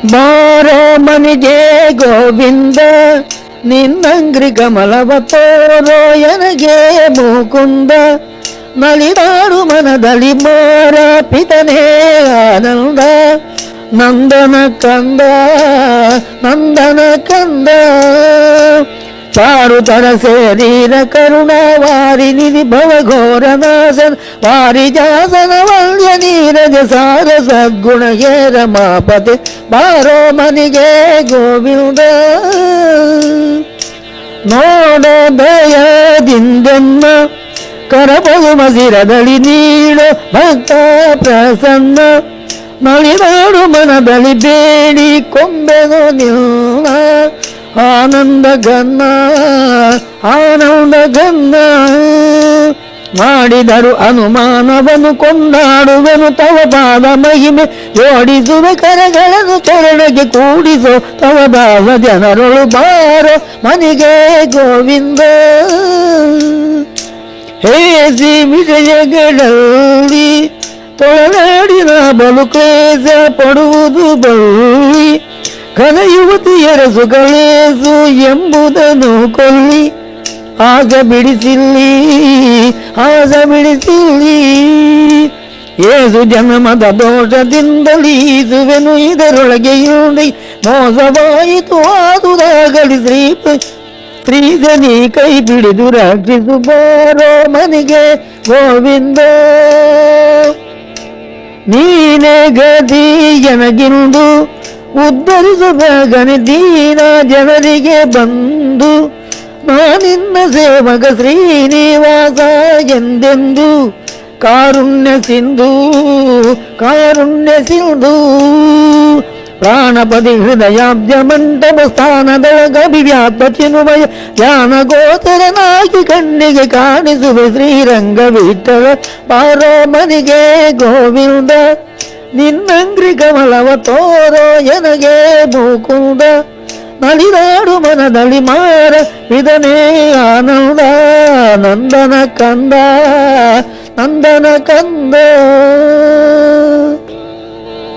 ಬಾರೋ ಮನಿಗೆ ಗೋವಿಂದ ನಿನ್ನಂಗ್ರಿ ಕಮಲವ ತೋರೋ ಎನಗೆ ಮುಕುಂದ ನಲಿದಾಡು ಮನದಲ್ಲಿ ಮಾರ ಪಿತನೇ ಆನಂದ ನಂದನ ಕಂದ ನಂದನ ಕಂದ ಚಾರು ತರ ಸೇರೀರ ಕರುಣ ವಾರಿ ನಿಧಿ ಭವಘೋರ ನಾಶನ ವಾರಿ ಜಾಸನ ವಲ್ಯ ನೀರಜ ಸಾರ ಸದ್ಗುಣ ಹೇ ರಮಾಪತಿ ಬಾರೋ ಮನಿಗೆ ಗೋವಿಂದ ನೋಡ ದಯದಿಂದೆನ್ನ ಕರಪದು ಮಸಿರದಲ್ಲಿ ನೀಡು ಭಕ್ತ ಪ್ರಸನ್ನ ನಲಿದಾಡು ಮನದಲ್ಲಿ ಬೇಡಿ ಕೊಂಬೆನು ನಿಲ್ಲ ಆನಂದ ಗನ್ನ ಆನಂದ ಗನ್ನ ಮಾಡಿದರು ಅನುಮಾನವನ್ನು ಕೊಂಡಾಡುವೆನು ತವ ಪಾದ ಮಹಿಮೆ ಜೋಡಿಸುವೆ ಕರಗಳನ್ನು ಚರಣಕ್ಕೆ ಕೂಡಿಸೋ ತವ ದಾಸ ಜನರಳು ಬಾರೋ ಮನಿಗೆ ಗೋವಿಂದ ಹೇಸಿ ವಿಷಯಗಳಲ್ಲಿ ತೊಳಲಾಡಿನ ಬಲು ಕ್ಲೇಶ ಪಡುವುದು ಬಳ್ಳಿ ಘನ ಯುವತಿಯರ ಸುಖಲೇಸು ಎಂಬುದನ್ನು ಕೊಲ್ಲಿ ಆಗ ಬಿಡಿಸಿಲ್ಲಿ ಆಗ ಬಿಡಿಸಿಲ್ಲಿ ಏಸು ಜನ್ಮದ ದೋಷದಿಂದಲೀ ಈಸುವೆನು ಇದರೊಳಗೆ ಇರುಳಿ ಮೋಸವಾಯಿತು ಆದುದಾಗಲಿ ಸ್ತ್ರೀಜನಿ ಕೈ ಬಿಡಿದು ರಕ್ಷಿಸು ಬಾರೋ ಮನಿಗೆ ಗೋವಿಂದ ನೀನೇ ಗದಿ ಎನಗಿಂದು ಉದ್ಧರಿಸುವ ಗಣಿ ದೀನ ಜನರಿಗೆ ಬಂದು ನಾನಿನ್ನ ಸೇವಕ ಶ್ರೀನಿವಾಸ ಎಂದೆಂದು ಕಾರುಣ್ಯ ಸಿಂಧು ಕಾರುಣ್ಯ ಸಿಂಧು ಪ್ರಾಣಪದಿ ಹೃದಯಾಬ್ಜ ಮಂಟಪ ಸ್ಥಾನದೊಳಗಭಿವ್ಯಾಪ್ತ ಚಿನ್ಮಯ ಧ್ಯಾನ ಗೋಚರನಾಗಿ ಕಣ್ಣಿಗೆ ಕಾಣಿಸುವೆ ಶ್ರೀರಂಗ ವಿಠಲ ಬಾರೋ ಮನಿಗೆ ಗೋವಿಂದ ನಿನ್ನಂಗ್ರಿ ಕಮಲವ ತೋರೋ ಎನಗೆ ಮುಕುಂದ ನಲಿದಾಡು ಮನದಲ್ಲಿ ಮಾರ ಇದನೇ ಆನಂದ ನಂದನ ಕಂದ ನಂದನ ಕಂದ